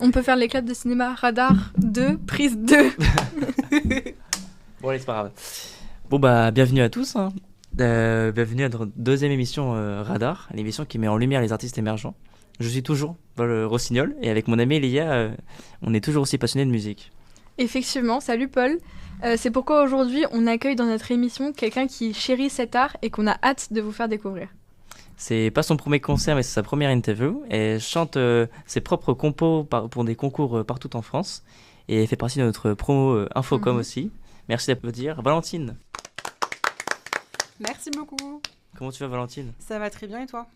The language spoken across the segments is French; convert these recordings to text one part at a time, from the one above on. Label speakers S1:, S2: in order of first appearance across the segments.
S1: On peut faire les clubs de cinéma Radar 2, prise 2.
S2: Bon, allez, c'est pas grave. Bon, bah, bienvenue à tous, hein. Bienvenue à notre deuxième émission Radar, l'émission qui met en lumière les artistes émergents. Je suis toujours Paul Rossignol et avec mon ami Elia, on est toujours aussi passionnés de musique.
S1: Effectivement, salut Paul. C'est pourquoi aujourd'hui on accueille dans notre émission quelqu'un qui chérit cet art et qu'on a hâte de vous faire découvrir.
S2: C'est pas son premier concert, mais c'est sa première interview. Elle chante ses propres compos pour des concours partout en France. Et elle fait partie de notre promo Infocom aussi. Merci d'applaudir. Valentine.
S3: Merci beaucoup.
S2: Comment tu vas, Valentine ?
S3: Ça va très bien et toi ?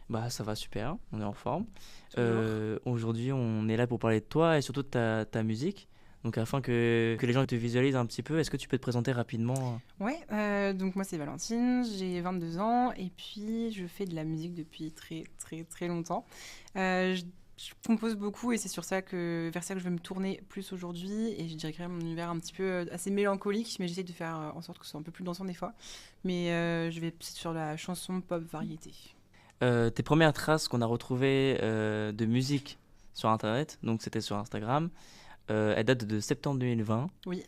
S2: Bah, ça va super, on est en forme.
S3: Toujours.
S2: Aujourd'hui, on est là pour parler de toi et surtout de ta musique. Donc, afin que les gens te visualisent un petit peu, est-ce que tu peux te présenter rapidement ?
S3: Ouais, donc moi c'est Valentine, j'ai 22 ans et puis je fais de la musique depuis très très très longtemps. Je compose beaucoup et c'est vers ça que je vais me tourner plus aujourd'hui et je dirais quand même mon univers un petit peu assez mélancolique, mais j'essaie de faire en sorte que ce soit un peu plus dansant des fois. Mais je vais plus sur la chanson pop variété.
S2: Tes premières traces qu'on a retrouvées de musique sur Internet, donc c'était sur Instagram, elles datent de septembre 2020.
S3: Oui.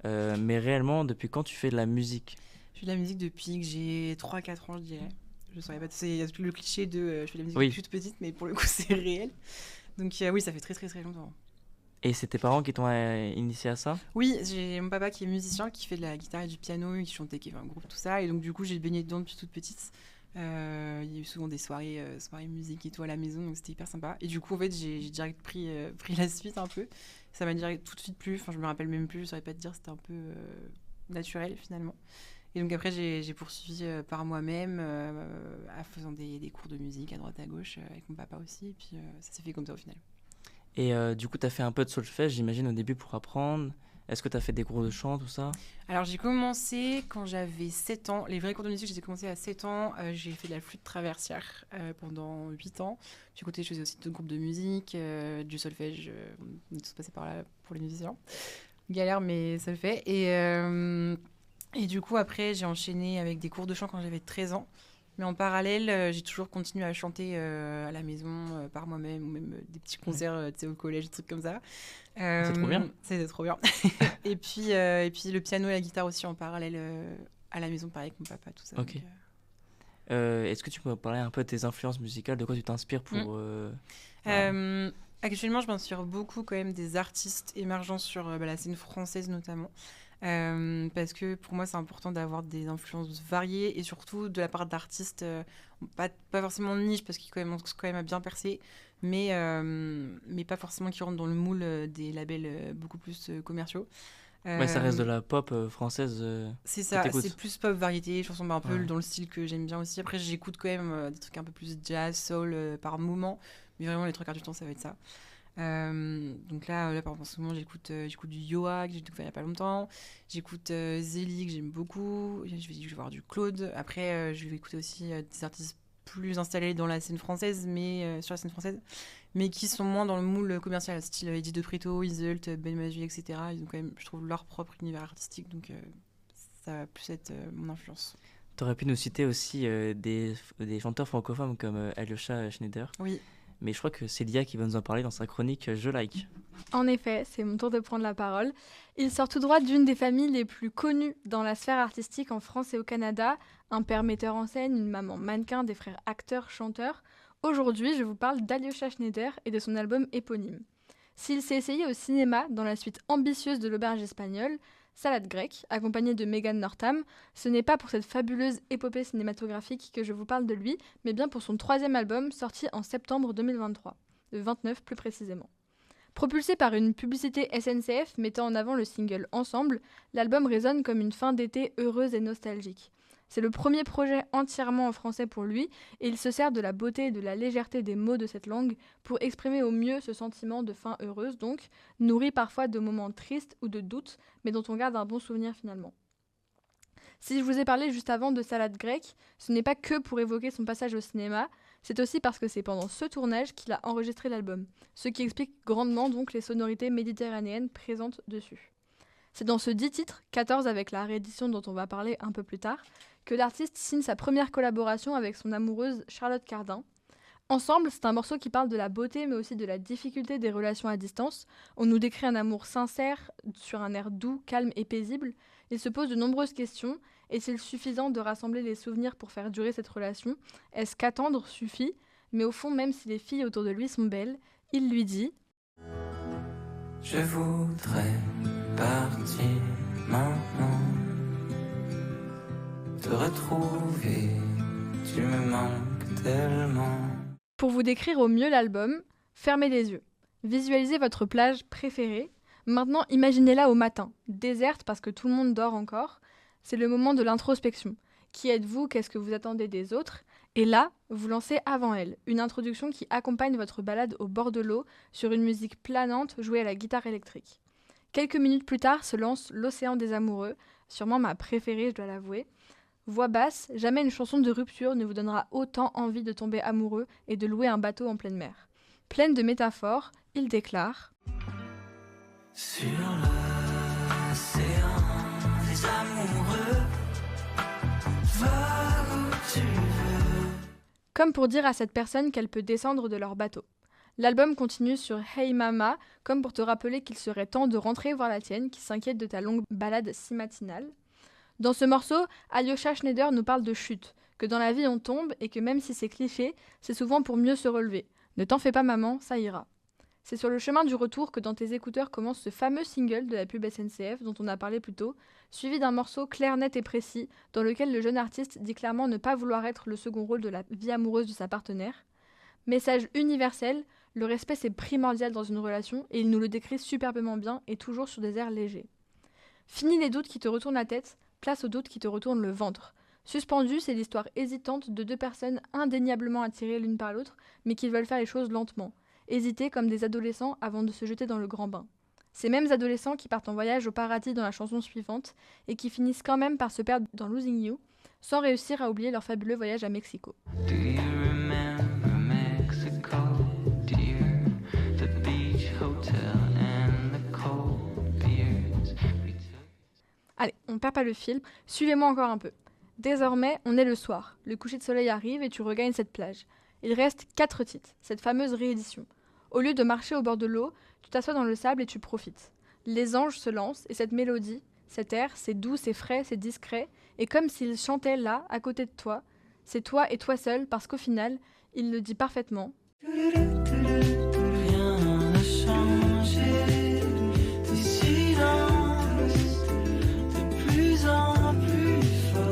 S2: Mais réellement, depuis quand tu fais de la musique ?
S3: Je fais de la musique depuis que j'ai 3-4 ans, je dirais. Je saurais pas, c'est le cliché de je fais de la musique depuis toute petite, mais pour le coup c'est réel. Donc oui, ça fait très très très longtemps.
S2: Et c'est tes parents qui t'ont initié à ça ?
S3: Oui, j'ai mon papa qui est musicien, qui fait de la guitare et du piano, qui chantait, qui avait un groupe, tout ça. Et donc du coup j'ai baigné dedans depuis toute petite. Il y a eu souvent des soirées musique et tout à la maison, donc c'était hyper sympa. Et du coup en fait j'ai direct pris la suite un peu. Ça m'a direct tout de suite plu, enfin je me rappelle même plus, je saurais pas te dire, c'était un peu naturel finalement. Et donc après, j'ai poursuivi par moi-même, en faisant des cours de musique à droite à gauche, avec mon papa aussi. Et puis ça s'est fait comme ça au final.
S2: Et du coup, tu as fait un peu de solfège, j'imagine, au début pour apprendre. Est-ce que tu as fait des cours de chant, tout ça ?
S3: Alors j'ai commencé quand j'avais 7 ans. Les vrais cours de musique, j'ai commencé à 7 ans. J'ai fait de la flûte traversière pendant 8 ans. Du côté, je faisais aussi d'autres groupes de musique, du solfège. On est tous passés par là pour les musiciens. Galère, mais ça le fait. Et du coup, après, j'ai enchaîné avec des cours de chant quand j'avais 13 ans. Mais en parallèle, j'ai toujours continué à chanter à la maison, par moi-même, ou même des petits concerts au collège, des trucs comme ça.
S2: C'est trop bien.
S3: C'était trop bien. et puis le piano et la guitare aussi en parallèle à la maison, pareil avec mon papa, tout ça.
S2: Ok.
S3: Donc,
S2: est-ce que tu peux me parler un peu de tes influences musicales, de quoi tu t'inspires pour...
S3: Actuellement, je m'inspire beaucoup quand même des artistes émergents sur la scène française notamment. Parce que pour moi c'est important d'avoir des influences variées et surtout de la part d'artistes pas forcément de niche parce qu'ils commencent quand même à bien percer mais pas forcément qui rentrent dans le moule des labels beaucoup plus commerciaux.
S2: Ouais, ça reste de la pop française.
S3: C'est ça, c'est plus pop variété, chansons un peu dans le style que j'aime bien aussi. Après j'écoute quand même des trucs un peu plus jazz, soul par moment, mais vraiment les trois quarts du temps ça va être ça. Donc là par exemple en ce moment j'écoute du Yoa que j'ai découvert il y a pas longtemps, j'écoute Zélie que j'aime beaucoup, je vais voir du Claude. Après je vais écouter aussi des artistes plus installés dans la scène française, mais sur la scène française, mais qui sont moins dans le moule commercial, style Eddie De Preto, Iselt, Ben Mazuy, etc. Ils ont quand même, je trouve, leur propre univers artistique, donc ça va plus être mon influence.
S2: T'aurais pu nous citer aussi des chanteurs francophones comme Alyosha Schneider.
S3: Oui.
S2: Mais je crois que c'est Lia qui va nous en parler dans sa chronique Je Like.
S1: En effet, c'est mon tour de prendre la parole. Il sort tout droit d'une des familles les plus connues dans la sphère artistique en France et au Canada. Un père metteur en scène, une maman mannequin, des frères acteurs, chanteurs. Aujourd'hui, je vous parle d'Alyosha Schneider et de son album éponyme. S'il s'est essayé au cinéma dans la suite ambitieuse de l'Auberge espagnole, Salade grecque, accompagnée de Megan Northam, ce n'est pas pour cette fabuleuse épopée cinématographique que je vous parle de lui, mais bien pour son 3e album sorti en septembre 2023, le 29 plus précisément. Propulsé par une publicité SNCF mettant en avant le single Ensemble, l'album résonne comme une fin d'été heureuse et nostalgique. C'est le premier projet entièrement en français pour lui, et il se sert de la beauté et de la légèreté des mots de cette langue pour exprimer au mieux ce sentiment de fin heureuse, donc, nourri parfois de moments tristes ou de doutes, mais dont on garde un bon souvenir finalement. Si je vous ai parlé juste avant de Salade grecque, ce n'est pas que pour évoquer son passage au cinéma, c'est aussi parce que c'est pendant ce tournage qu'il a enregistré l'album, ce qui explique grandement donc les sonorités méditerranéennes présentes dessus. C'est dans ce 10 titres, 14 avec la réédition dont on va parler un peu plus tard, que l'artiste signe sa première collaboration avec son amoureuse Charlotte Cardin, Ensemble, c'est un morceau qui parle de la beauté mais aussi de la difficulté des relations à distance. On nous décrit un amour sincère sur un air doux, calme et paisible. Il se pose de nombreuses questions. Est-il suffisant de rassembler les souvenirs pour faire durer cette relation? Est-ce qu'attendre suffit? Mais au fond, même si les filles autour de lui sont belles, il lui dit
S4: Je voudrais partir maintenant, te retrouver, tu me manques tellement.
S1: Pour vous décrire au mieux l'album, fermez les yeux. Visualisez votre plage préférée. Maintenant, imaginez-la au matin, déserte parce que tout le monde dort encore. C'est le moment de l'introspection. Qui êtes-vous? Qu'est-ce que vous attendez des autres? Et là, vous lancez avant elle une introduction qui accompagne votre balade au bord de l'eau sur une musique planante jouée à la guitare électrique. Quelques minutes plus tard se lance L'Océan des Amoureux, sûrement ma préférée, je dois l'avouer. Voix basse, jamais une chanson de rupture ne vous donnera autant envie de tomber amoureux et de louer un bateau en pleine mer. Pleine de métaphores, il déclare
S4: Sur l'océan des amoureux, va où tu veux.
S1: comme pour dire à cette personne qu'elle peut descendre de leur bateau. L'album continue sur Hey Mama, comme pour te rappeler qu'il serait temps de rentrer voir la tienne qui s'inquiète de ta longue balade si matinale. Dans ce morceau, Alyosha Schneider nous parle de chute, que dans la vie on tombe et que même si c'est cliché, c'est souvent pour mieux se relever. Ne t'en fais pas maman, ça ira. C'est sur le chemin du retour que dans tes écouteurs commence ce fameux single de la pub SNCF dont on a parlé plus tôt, suivi d'un morceau clair, net et précis, dans lequel le jeune artiste dit clairement ne pas vouloir être le second rôle de la vie amoureuse de sa partenaire. Message universel, le respect c'est primordial dans une relation et il nous le décrit superbement bien et toujours sur des airs légers. Fini les doutes qui te retournent la tête, place aux doutes qui te retournent le ventre. Suspendu, c'est l'histoire hésitante de deux personnes indéniablement attirées l'une par l'autre, mais qui veulent faire les choses lentement. Hésiter comme des adolescents avant de se jeter dans le grand bain. Ces mêmes adolescents qui partent en voyage au paradis dans la chanson suivante et qui finissent quand même par se perdre dans Losing You, sans réussir à oublier leur fabuleux voyage à Mexico.
S4: Do you remember Mexico, dear? The beach hotel and the cold beers we took.
S1: Allez, on perd pas le fil, suivez-moi encore un peu. Désormais, on est le soir, le coucher de soleil arrive et tu regagnes cette plage. Il reste 4 titres, cette fameuse réédition. Au lieu de marcher au bord de l'eau, tu t'assois dans le sable et tu profites. Les anges se lancent et cette mélodie, cet air, c'est doux, c'est frais, c'est discret, et comme s'il chantait là, à côté de toi, c'est toi et toi seul, parce qu'au final, il le dit parfaitement.
S4: Rien n'a changé, tes silences de plus en plus forts.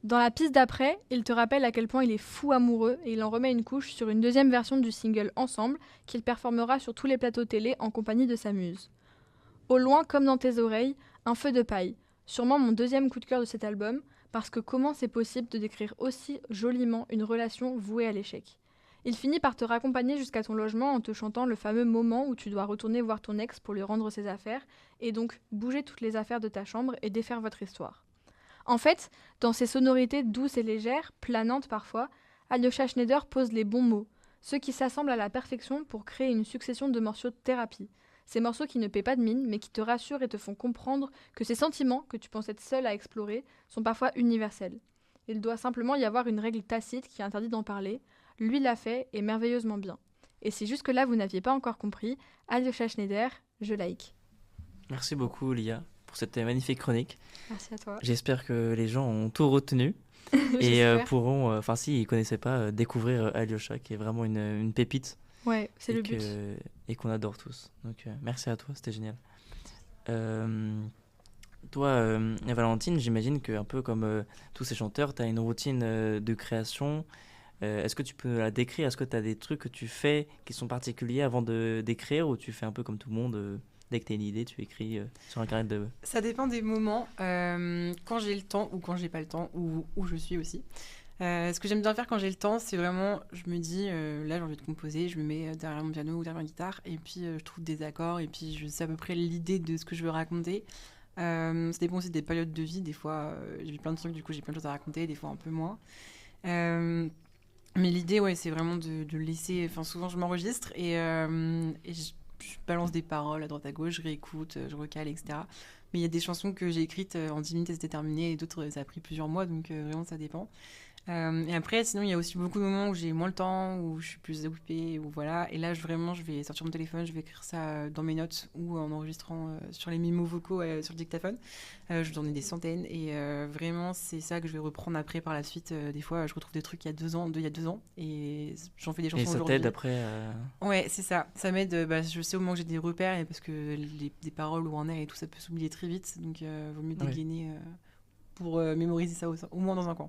S1: Dans la piste d'après, il te rappelle à quel point il est fou amoureux et il en remet une couche sur une deuxième version du single Ensemble qu'il performera sur tous les plateaux télé en compagnie de sa muse. Au loin comme dans tes oreilles, un feu de paille, sûrement mon deuxième coup de cœur de cet album, parce que comment c'est possible de décrire aussi joliment une relation vouée à l'échec? Il finit par te raccompagner jusqu'à ton logement en te chantant le fameux moment où tu dois retourner voir ton ex pour lui rendre ses affaires, et donc bouger toutes les affaires de ta chambre et défaire votre histoire. En fait, dans ces sonorités douces et légères, planantes parfois, Alyosha Schneider pose les bons mots, ceux qui s'assemblent à la perfection pour créer une succession de morceaux de thérapie. Ces morceaux qui ne paient pas de mine, mais qui te rassurent et te font comprendre que ces sentiments que tu penses être seul à explorer sont parfois universels. Il doit simplement y avoir une règle tacite qui interdit d'en parler. Lui l'a fait et merveilleusement bien. Et si jusque-là vous n'aviez pas encore compris, Alyosha Schneider, je like.
S2: Merci beaucoup, Lia, pour cette magnifique chronique.
S1: Merci à toi.
S2: J'espère que les gens ont tout retenu et
S1: J'espère.
S2: pourront, enfin s'ils ne connaissaient pas, découvrir Alyosha, qui est vraiment une pépite.
S1: Ouais, c'est
S2: et
S1: le but.
S2: Et qu'on adore tous. Donc merci à toi, c'était génial. Toi, Valentine, j'imagine que un peu comme tous ces chanteurs, tu as une routine de création. Est-ce que tu peux la décrire? Est-ce que tu as des trucs que tu fais qui sont particuliers avant d'écrire, ou tu fais un peu comme tout le monde, dès que tu as une idée, tu écris sur un carnet de...
S3: Ça dépend des moments, quand j'ai le temps ou quand j'ai pas le temps, ou où je suis aussi. Ce que j'aime bien faire quand j'ai le temps, c'est vraiment, je me dis, là j'ai envie de composer, je me mets derrière mon piano ou derrière ma guitare, et puis je trouve des accords, et puis je sais à peu près l'idée de ce que je veux raconter. Ça dépend aussi des périodes de vie, des fois j'ai vu plein de trucs, du coup j'ai plein de choses à raconter, des fois un peu moins. Mais l'idée, ouais, c'est vraiment de laisser, enfin souvent je m'enregistre et je balance des paroles à droite à gauche, je réécoute, je recale, etc. Mais il y a des chansons que j'ai écrites en 10 minutes et c'était terminé, et d'autres ça a pris plusieurs mois, donc vraiment ça dépend. Et après, sinon, il y a aussi beaucoup de moments où j'ai moins le temps, où je suis plus occupée, ou voilà. Et là, je vais sortir mon téléphone, je vais écrire ça dans mes notes ou en enregistrant sur les mémos vocaux sur le dictaphone. J'en ai des centaines et vraiment, c'est ça que je vais reprendre après par la suite. Des fois, je retrouve des trucs il y a 2 ans et j'en fais des chansons
S2: Et ça
S3: aujourd'hui.
S2: t'aide après
S3: Ouais, c'est ça. Ça m'aide. Je sais au moment que j'ai des repères et parce que des paroles ou un air et tout, ça peut s'oublier très vite. Donc, vaut mieux dégainer pour mémoriser ça au moins dans un coin.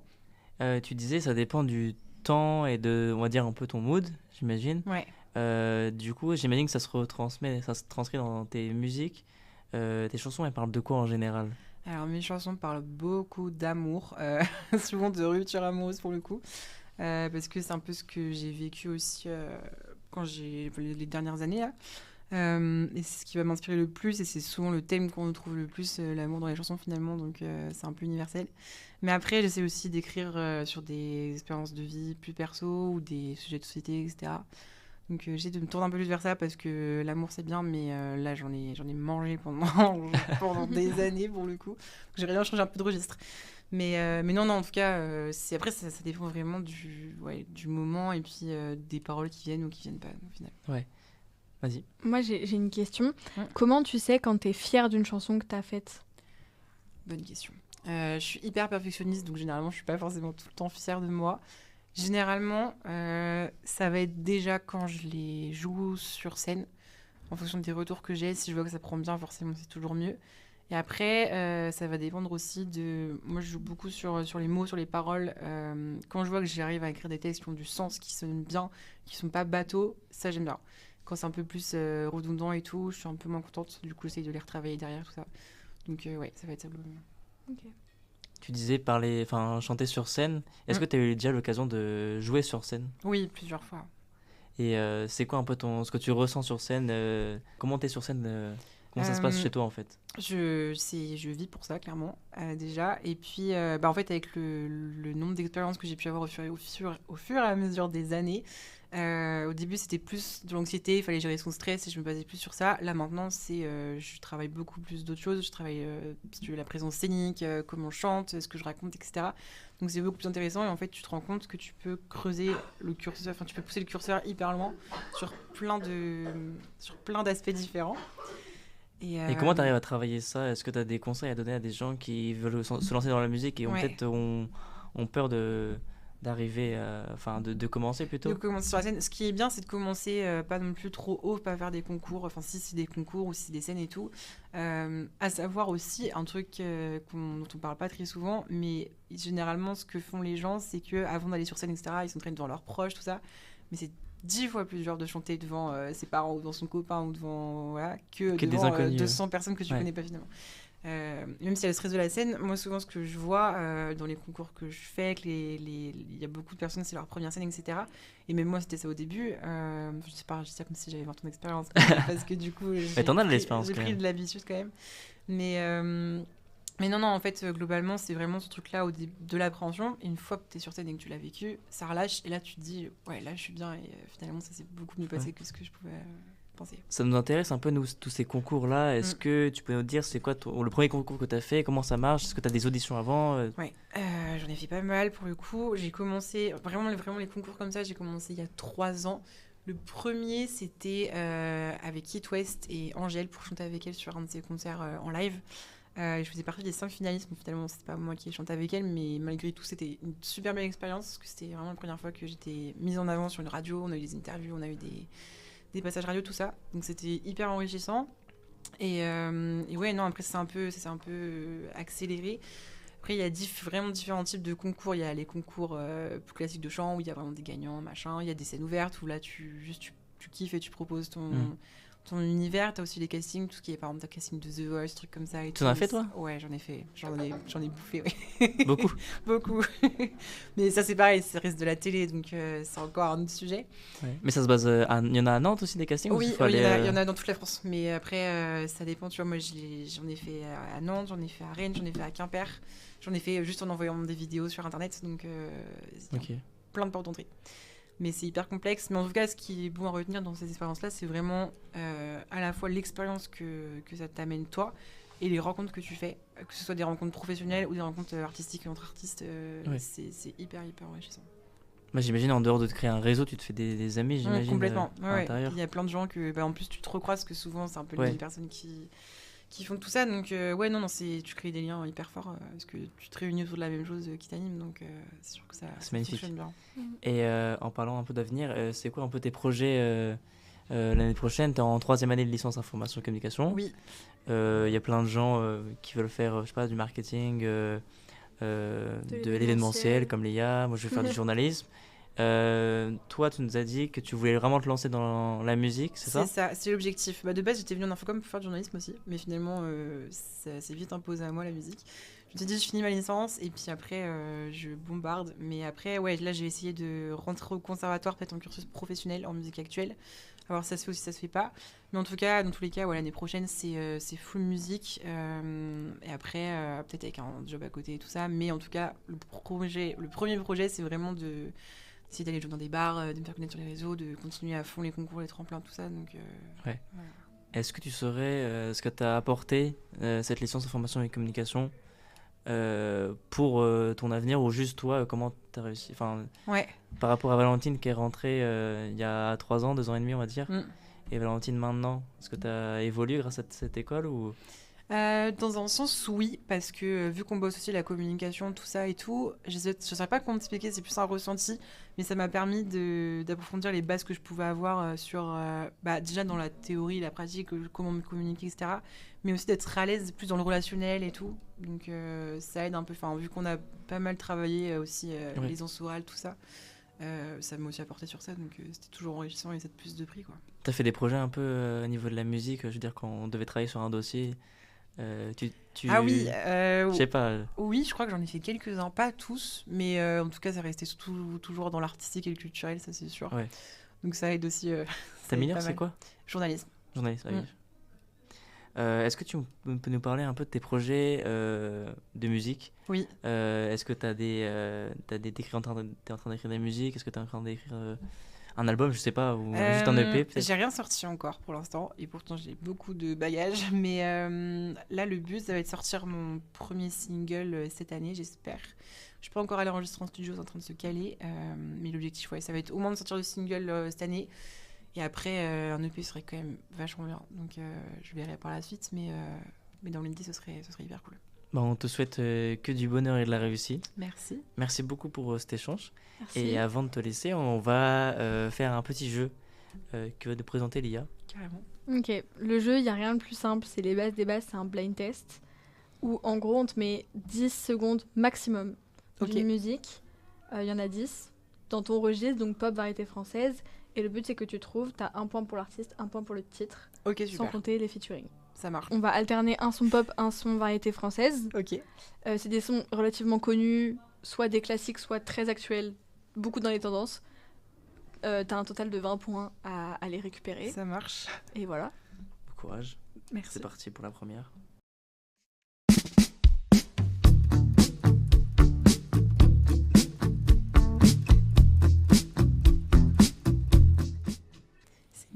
S2: Tu disais ça dépend du temps et de, on va dire, un peu ton mood, j'imagine.
S3: Ouais.
S2: Du coup, j'imagine que ça se transcrit dans tes musiques. Tes chansons, elles parlent de quoi en général?
S3: Alors, mes chansons parlent beaucoup d'amour, souvent de rupture amoureuse pour le coup, parce que c'est un peu ce que j'ai vécu aussi quand j'ai les dernières années là. Et c'est ce qui va m'inspirer le plus, et c'est souvent le thème qu'on retrouve le plus, l'amour dans les chansons finalement, donc c'est un peu universel. Mais après, j'essaie aussi d'écrire sur des expériences de vie plus perso ou des sujets de société, etc. Donc j'essaie de me tourner un peu plus vers ça parce que l'amour c'est bien, mais là j'en ai mangé pendant des années pour le coup. Donc, j'aimerais bien changer un peu de registre. Mais non, en tout cas, après ça dépend vraiment du moment et puis des paroles qui viennent ou qui viennent pas au final.
S2: Ouais, vas-y.
S1: Moi, j'ai une question.
S3: Ouais.
S1: Comment tu sais quand t'es fière d'une chanson que t'as faite?
S3: Bonne question. Je suis hyper perfectionniste, donc généralement je suis pas forcément tout le temps fière de moi. Généralement, ça va être déjà quand je les joue sur scène, en fonction des retours que j'ai. Si je vois que ça prend bien, forcément, c'est toujours mieux. Et après, ça va dépendre aussi de... Moi, je joue beaucoup sur les mots, sur les paroles. Quand je vois que j'arrive à écrire des textes qui ont du sens, qui sonnent bien, qui sont pas bateaux, ça, j'aime bien. Quand c'est un peu plus redondant et tout, je suis un peu moins contente. Du coup, j'essaye de les retravailler derrière, tout ça. Donc, ouais, ça va être ça.
S1: Ok.
S2: Tu disais chanter sur scène. Est-ce que tu as eu déjà l'occasion de jouer sur scène?
S3: Oui, plusieurs fois.
S2: Et c'est quoi un peu ce que tu ressens sur scène? Comment t'es sur scène? Comment ça se passe chez toi en fait?
S3: Je vis pour ça, clairement, déjà. Et puis, en fait, avec le nombre d'expériences que j'ai pu avoir au fur et à mesure des années, au début, c'était plus de l'anxiété, il fallait gérer son stress et je me basais plus sur ça. Là, maintenant, je travaille beaucoup plus d'autres choses. Je travaille sur la présence scénique, comment je chante, ce que je raconte, etc. Donc, c'est beaucoup plus intéressant et en fait, tu te rends compte que tu peux creuser le curseur, enfin, tu peux pousser le curseur hyper loin sur plein d'aspects différents.
S2: Et comment tu arrives à travailler ça? Est-ce que tu as des conseils à donner à des gens qui veulent se lancer dans la musique et peut-être ont peur d'arriver, de commencer plutôt?
S3: De commencer sur la scène. Ce qui est bien, c'est de commencer pas non plus trop haut, pas faire des concours. Enfin, si c'est des concours ou si c'est des scènes et tout. À savoir aussi, un truc dont on parle pas très souvent, mais généralement, ce que font les gens, c'est qu'avant d'aller sur scène, etc., ils s'entraînent devant leurs proches, tout ça. Mais c'est 10 fois plus dur de chanter devant ses parents ou devant son copain ou devant que devant
S2: des inconnus,
S3: 200 personnes que tu connais pas finalement. Même si elle stress de la scène, moi souvent ce que je vois dans les concours que je fais, il y a beaucoup de personnes, c'est leur première scène, etc. Et même moi c'était ça au début. Je dis ça comme si j'avais 20 ans d'expérience, parce que du coup
S2: t'en as de l'expérience
S3: j'ai
S2: quand
S3: pris
S2: même.
S3: de l'habitude quand même. Mais non, en fait, globalement, c'est vraiment ce truc-là de l'appréhension. Et une fois que tu es sur scène et que tu l'as vécu, ça relâche. Et là, tu te dis, ouais, là, je suis bien. Et finalement, ça s'est beaucoup mieux passé que ce que je pouvais penser.
S2: Ça nous intéresse un peu, nous, tous ces concours-là. Est-ce que tu peux nous dire, c'est quoi le premier concours que tu as fait? Comment ça marche? Est-ce que tu as des auditions avant?
S3: Ouais, j'en ai fait pas mal pour le coup. J'ai commencé, vraiment les concours comme ça, j'ai commencé il y a 3 ans. Le premier, c'était avec It West et Angèle pour chanter avec elle sur un de ses concerts en live. Je faisais partie des 5 finalistes, mais finalement c'était pas moi qui ai chanté avec elle, mais malgré tout c'était une super belle expérience parce que c'était vraiment la première fois que j'étais mise en avant sur une radio. On a eu des interviews, on a eu des passages radio, tout ça, donc c'était hyper enrichissant. Et ouais, non, après ça s'est un peu accéléré. Après il y a vraiment différents types de concours. Il y a les concours plus classiques de chant où il y a vraiment des gagnants, machin. Il y a des scènes ouvertes où là tu kiffes et tu proposes ton univers. T'as aussi les castings, tout ce qui est par exemple le casting de The Voice, trucs comme ça.
S2: Tu en as fait toi?
S3: Ouais, j'en ai fait. J'en ai bouffé, ouais.
S2: Beaucoup.
S3: Beaucoup. Mais ça c'est pareil, ça reste de la télé, donc c'est encore un autre sujet.
S2: Ouais. Mais ça se base il y en a à Nantes aussi des castings?
S3: Oui, il y en a dans toute la France. Mais après, ça dépend. Tu vois, moi j'en ai fait à Nantes, j'en ai fait à Rennes, j'en ai fait à Quimper. J'en ai fait juste en envoyant des vidéos sur internet, donc plein de portes d'entrée. Mais c'est hyper complexe. Mais en tout cas, ce qui est bon à retenir dans ces expériences-là, c'est vraiment à la fois l'expérience que ça t'amène toi, et les rencontres que tu fais, que ce soit des rencontres professionnelles ou des rencontres artistiques entre artistes,
S2: Ouais.
S3: c'est hyper enrichissant.
S2: Moi, j'imagine, en dehors de te créer un réseau, tu te fais des amis, j'imagine.
S3: Complètement.
S2: À
S3: Ouais.
S2: l'intérieur.
S3: Il y a plein de gens que, en plus, tu te recroises, parce que souvent, c'est un peu les
S2: Ouais.
S3: mêmes personnes qui font tout ça. Donc, tu crées des liens hyper forts parce que tu te réunis autour de la même chose qui t'anime. Donc, c'est sûr que ça
S2: magnifique.
S3: fonctionne bien.
S2: Et en parlant un peu d'avenir, c'est quoi un peu tes projets l'année prochaine? Tu es en 3e année de licence information et communication.
S3: Oui.
S2: Il y a plein de gens qui veulent faire, je sais pas, du marketing, de l'événementiel comme Léa. Moi, je vais faire du journalisme. Toi, tu nous as dit que tu voulais vraiment te lancer dans la musique, c'est ça?
S3: C'est ça, c'est l'objectif. De base, j'étais venue en Infocom pour faire du journalisme aussi, mais finalement, ça s'est vite imposé à moi, la musique. Je me suis dit, je finis ma licence, et puis après, je bombarde. Mais après, ouais, là, j'ai essayé de rentrer au conservatoire, peut-être en cursus professionnel en musique actuelle. Alors, ça se fait ou ça se fait pas. Mais en tout cas, dans tous les cas, l'année prochaine, c'est full musique. Et après, peut-être avec un job à côté et tout ça. Mais en tout cas, le premier projet, c'est vraiment d'essayer d'aller jouer dans des bars, de me faire connaître sur les réseaux, de continuer à fond les concours, les tremplins, tout ça. Donc,
S2: Ouais.
S3: voilà.
S2: Est-ce que tu saurais ce que tu as apporté cette licence information et communication pour ton avenir, ou juste toi, comment tu as réussi, enfin,
S3: Ouais.
S2: par rapport à Valentine qui est rentrée il y a 3 ans, 2 ans et demi, on va dire, et Valentine maintenant, est-ce que tu as évolué grâce à cette école ou...
S3: Dans un sens, oui, parce que vu qu'on bosse aussi la communication, tout ça et tout, je ne saurais pas comment t'expliquer, c'est plus un ressenti, mais ça m'a permis d'approfondir les bases que je pouvais avoir sur, déjà dans la théorie, la pratique, comment me communiquer, etc., mais aussi d'être à l'aise plus dans le relationnel et tout. Donc ça aide un peu, vu qu'on a pas mal travaillé aussi l'aisance orale, tout ça, ça m'a aussi apporté sur ça, donc c'était toujours enrichissant et ça de plus de prix, quoi.
S2: T'as fait des projets un peu au niveau de la musique, je veux dire, quand on devait travailler sur un dossier,
S3: Ah oui,
S2: je sais pas.
S3: Oui, je crois que j'en ai fait quelques-uns, pas tous, mais en tout cas, ça restait toujours dans l'artistique et le culturel, ça c'est sûr.
S2: Ouais.
S3: Donc ça aide aussi.
S2: Ta meilleure, c'est quoi?
S3: Journalisme.
S2: Journaliste, oui. Est-ce que tu peux nous parler un peu de tes projets de musique?
S3: Oui.
S2: Est-ce que t'es en train d'écrire des musiques? Est-ce que t'es en train d'écrire un album, je sais pas, ou juste un EP peut-être?
S3: J'ai rien sorti encore pour l'instant, et pourtant j'ai beaucoup de bagages, mais là le but, ça va être de sortir mon premier single cette année, j'espère. Je suis pas encore allée enregistrer en studio, c'est en train de se caler, mais l'objectif, ça va être au moins de sortir le single cette année. Et après, un EP serait quand même vachement bien. Donc, je verrai par la suite. Mais dans l'idée, ce serait hyper cool.
S2: Bon, on te souhaite que du bonheur et de la réussite.
S3: Merci.
S2: Merci beaucoup pour cet échange.
S1: Merci.
S2: Et avant de te laisser, on va faire un petit jeu que va te présenter Lia.
S3: Carrément.
S1: Ok, le jeu, il n'y a rien de plus simple. C'est les bases des bases, c'est un blind test. Où en gros, on te met 10 secondes maximum d'une musique. Il y en a 10 dans ton registre, donc pop, variété française. Et le but, c'est que tu trouves, tu as un point pour l'artiste, un point pour le titre,
S3: Ok,
S1: sans
S3: super.
S1: compter les featuring.
S3: Ça marche.
S1: On va alterner un son pop, un son variété française.
S3: Ok.
S1: C'est des sons relativement connus, soit des classiques, soit très actuels, beaucoup dans les tendances. T'as un total de 20 points à les récupérer.
S3: Ça marche.
S1: Et voilà.
S2: Bon courage.
S3: Merci.
S2: C'est parti pour la première.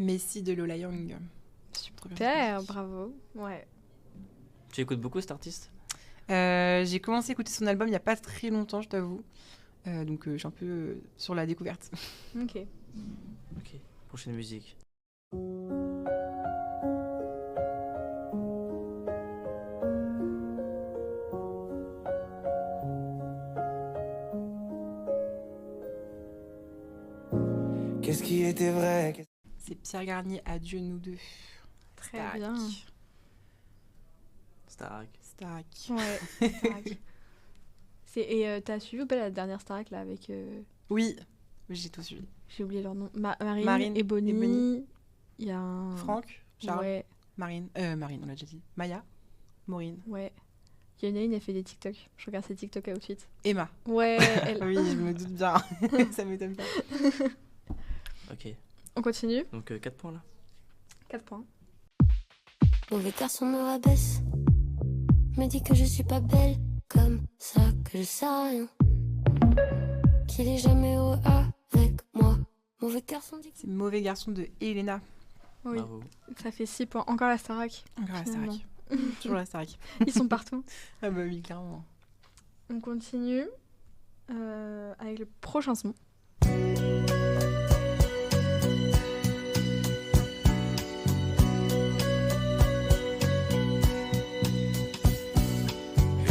S3: Messi de Lola Young.
S1: Super, bravo. Ouais.
S2: Tu écoutes beaucoup cet artiste?
S3: J'ai commencé à écouter son album il n'y a pas très longtemps, je t'avoue. Donc je suis un peu sur la découverte.
S1: Ok.
S2: Ok, prochaine musique.
S5: Qu'est-ce qui était vrai?
S3: C'est Pierre Garnier, Adieu nous deux.
S1: Très
S3: Starac.
S1: bien.
S2: Starac.
S3: Starac.
S1: Ouais, Starac. Et t'as suivi ou pas la dernière Starac là avec...
S3: Oui, j'ai tout suivi.
S1: J'ai oublié leur nom.
S3: Marine
S1: Marine et
S3: et
S1: Bonnie.
S3: Bonnie.
S1: Il y a un...
S3: Franck, Charles,
S1: Ouais,
S3: Marine, on l'a déjà dit. Maya, Maureen,
S1: ouais. Il y en a une, elle fait des TikTok. Je regarde ses TikTok outfits.
S3: Emma.
S1: Ouais, elle.
S3: Oui, je me doute bien. Ça m'étonne pas.
S2: Ok,
S1: On continue.
S2: donc 4 points là.
S1: 4 points.
S6: Mauvais garçon me rabaisse, me dit que je suis pas belle, comme ça que je sais rien, qu'il est jamais heureux avec moi. Mauvais garçon dit que
S3: C'est Mauvais garçon de Elena.
S1: Oui,
S2: Bravo.
S1: ça fait 6 points. Encore la Starac.
S3: Encore la
S1: finalement.
S3: Starac. Toujours la Starac.
S1: Ils sont partout.
S3: Ah bah oui, clairement.
S1: On continue avec le prochain son.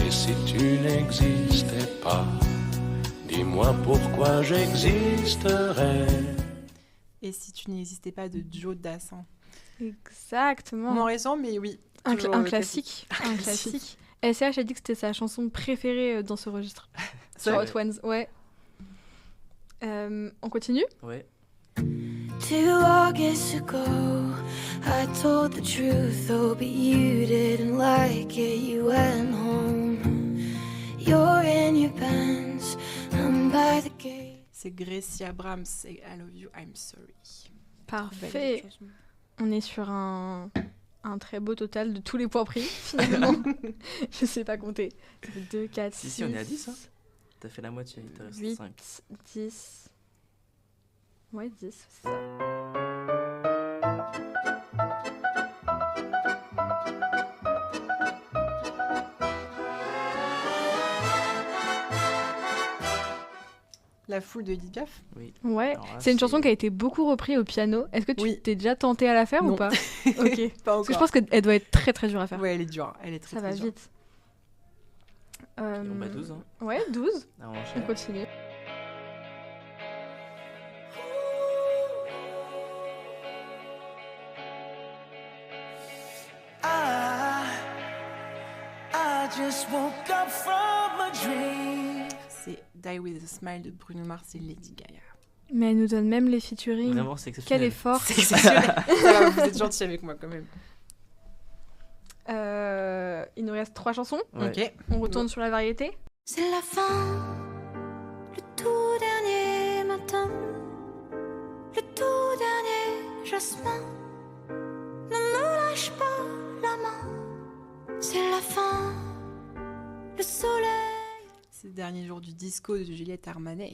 S7: Et si tu n'existais pas, dis-moi pourquoi j'existerais.
S3: Et si tu n'existais pas de Joe Dassin.
S1: Exactement.
S3: Moins récent, mais oui.
S1: Un
S3: toujours,
S1: classique. Un classique. SCH a dit que c'était sa chanson préférée dans ce registre.
S3: C'est
S1: Sur
S3: vrai.
S1: Hot Ones, ouais. On continue?
S2: Ouais.
S6: 2 August ago, I told the truth, oh, but you didn't like it. You went home. You're in your Benz, I'm by the gate.
S3: C'est Gracie Abrams et I Love You, I'm Sorry.
S1: Parfait. On est sur un très beau total de tous les points pris, finalement. Je sais pas compter. 2, 4, 6...
S2: Si, on est à 10, hein. T'as fait la moitié, il te reste
S1: 8,
S2: 5.
S1: 10... Ouais, 10, c'est ça.
S3: La foule de Edith Piaf.
S2: Oui.
S1: Ouais,
S2: Alors là,
S1: c'est une chanson qui a été beaucoup reprise au piano. Est-ce que tu
S3: Oui.
S1: t'es déjà tenté à la faire ou
S3: Non.
S1: pas? Ok.
S3: Pas
S1: Parce que je
S3: encore.
S1: pense qu'elle doit être très très dure à faire.
S3: Ouais, elle est dure. Elle est très,
S1: Ça
S3: très
S1: va
S3: dure.
S1: vite.
S2: On bat 12, hein.
S1: Ouais, 12.
S2: Ah, on
S1: On
S2: enchaîne.
S1: continue.
S5: I just woke up from a dream.
S3: C'est Die With A Smile de Bruno Mars et Lady Gaga.
S1: Mais elle nous donne même les featuring.
S2: Vraiment, c'est
S1: Quel
S2: exceptionnel.
S1: effort.
S3: C'est exceptionnel. Ça va, vous êtes gentils avec moi quand même.
S1: Il nous reste 3 chansons.
S2: Ouais.
S3: Ok.
S1: On retourne sur la variété.
S6: C'est la fin, le tout dernier matin, le tout dernier jasmin. Ne me lâche pas la main. C'est la fin, le soleil.
S3: C'est le dernier jour du disco de Juliette Armanet.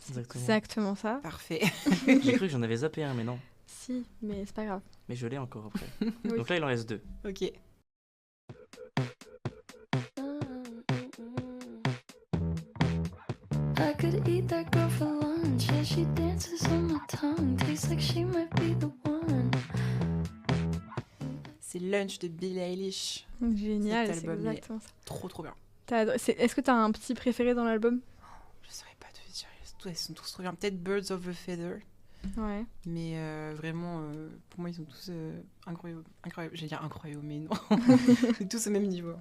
S2: Exactement.
S1: Exactement ça.
S3: Parfait.
S2: J'ai cru que j'en avais zappé un, mais non.
S1: Si, mais c'est pas grave.
S2: Mais je l'ai encore après.
S1: Oui.
S2: Donc là, il en reste 2.
S3: Ok.
S6: I could eat that girl for lunch. Yeah, she dances on my tongue. Tastes like she might be the one.
S3: C'est Lunch de Billie Eilish.
S1: Génial,
S3: Cet
S1: c'est
S3: album est-
S1: exactement ça.
S3: Trop bien.
S1: Est-ce que t'as un petit préféré dans l'album?
S3: Je saurais pas te dire. Elles sont tous trop bien. Peut-être Birds of a Feather.
S1: Ouais.
S3: Mais vraiment, pour moi, ils sont tous incroyables. J'allais dire incroyables, mais non. Tous au même niveau.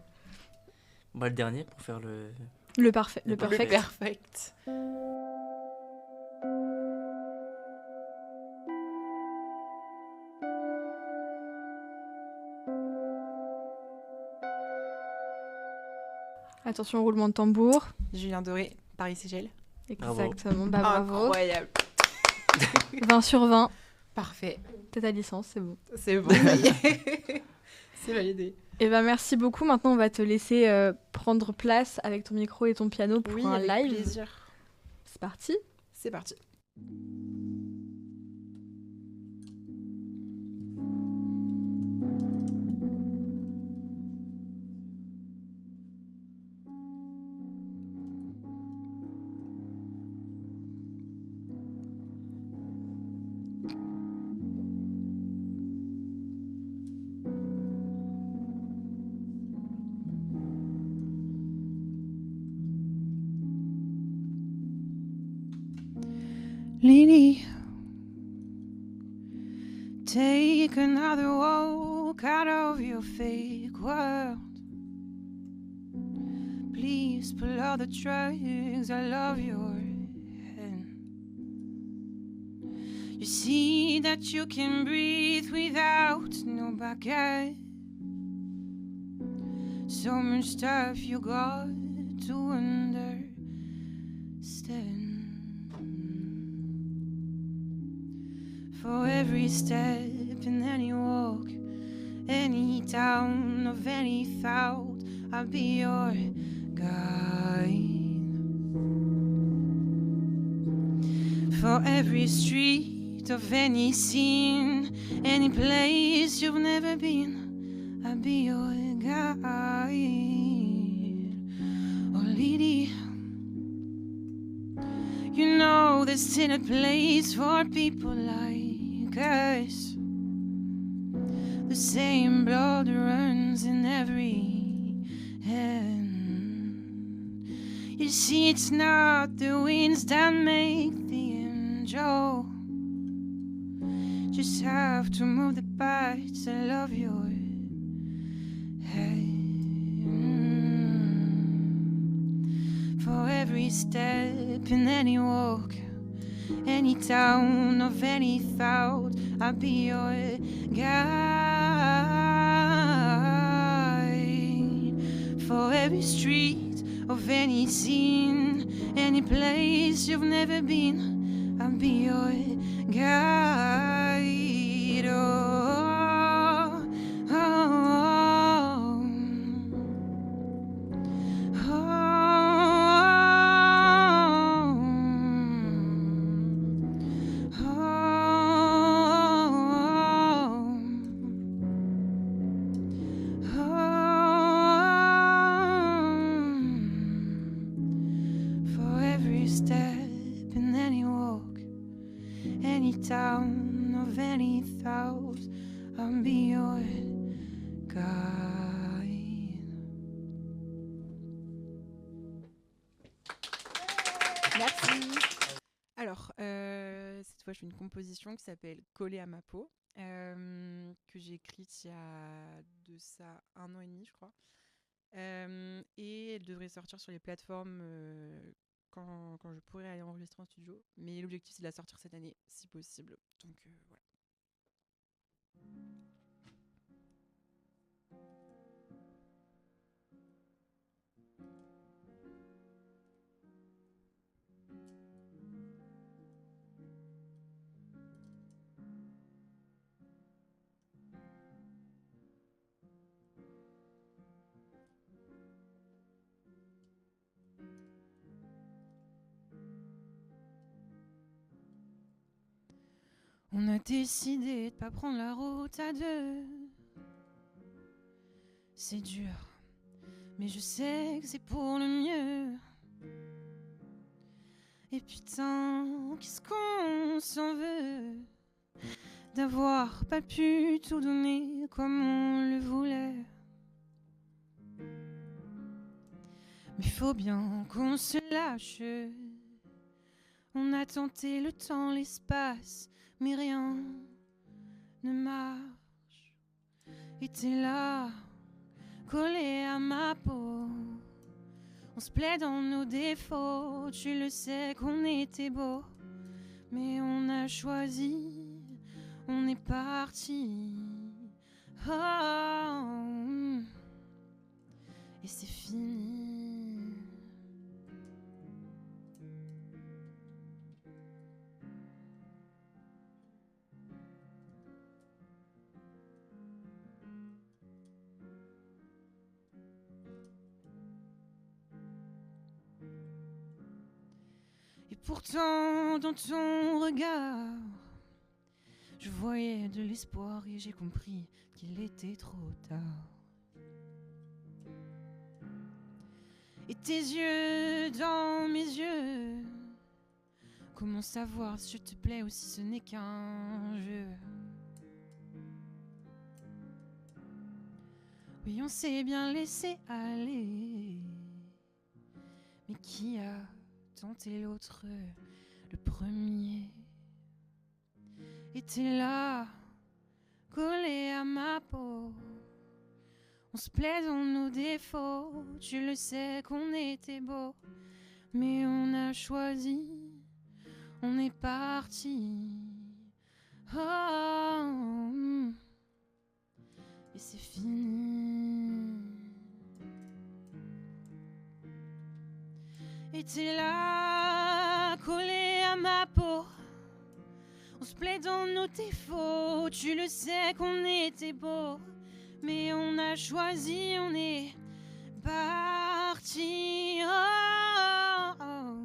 S2: Bah, le dernier pour faire le.
S1: Le parfait. Le
S2: Le
S1: perfect.
S3: Perfect.
S1: Attention au roulement de tambour.
S3: Julien Doré, Paris Ségel.
S2: Bravo.
S1: Exactement. Bah bravo.
S3: Incroyable.
S1: 20 sur 20.
S3: Parfait.
S1: T'as ta licence, c'est bon.
S3: C'est bon. ça y est. C'est validé.
S1: Et ben merci beaucoup. Maintenant, on va te laisser prendre place avec ton micro et ton piano pour
S3: Oui,
S1: un
S3: avec
S1: live.
S3: plaisir.
S1: C'est parti.
S3: C'est parti. Lily, take another walk out of your fake world. Please pull out the tracks. I love your hand. You see that you can breathe without no baguette. So much stuff you got to understand. For every step in any walk, any town of any thought, I'll be your guide. For every street of any scene, any place you've never been, I'll be your guide. Oh, lady, you know there's still a place for people like us. The same blood runs in every hand. You see, it's not the winds that make the angel. Just have to move the parts of your head. For every step in any walk, any town of any thought, I'll be your guide. For every street of any scene, any place you've never been, I'll be your guide. Oh, oh, oh, for every step in any walk, any town of any thought, I'll be your guide.
S1: Merci.
S3: Alors, cette fois, je fais une composition qui s'appelle Coller à ma peau, que j'ai écrite il y a de ça 1 an et demi, je crois. Et elle devrait sortir sur les plateformes quand je pourrai aller enregistrer en studio. Mais l'objectif, c'est de la sortir cette année, si possible. Donc, voilà. On a décidé de pas prendre la route à deux. C'est dur, mais je sais que c'est pour le mieux. Et putain, qu'est-ce qu'on s'en veut d'avoir pas pu tout donner comme on le voulait. Mais faut bien qu'on se lâche. On a tenté le temps, l'espace, mais rien ne marche. Et t'es là, collé à ma peau. On se plaît dans nos défauts, tu le sais qu'on était beau. Mais on a choisi, on est parti. Oh, et c'est fini. Et pourtant, dans ton regard, je voyais de l'espoir et j'ai compris qu'il était trop tard. Et tes yeux dans mes yeux, comment savoir si je te plais ou si ce n'est qu'un jeu? Oui, on s'est bien laissé aller, mais qui a tenté l'autre le premier? Et t'es là, collé à ma peau. On se plaît dans nos défauts, tu le sais qu'on était beau. Mais on a choisi, on est parti. Oh, et c'est fini. Et t'es là, collé à ma peau. On se plaît dans nos défauts, tu le sais qu'on était beau. Mais on a choisi, on est parti. Oh, oh,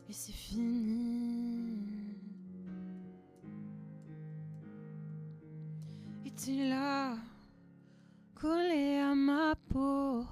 S3: et c'est fini. Et t'es là, collé à ma peau.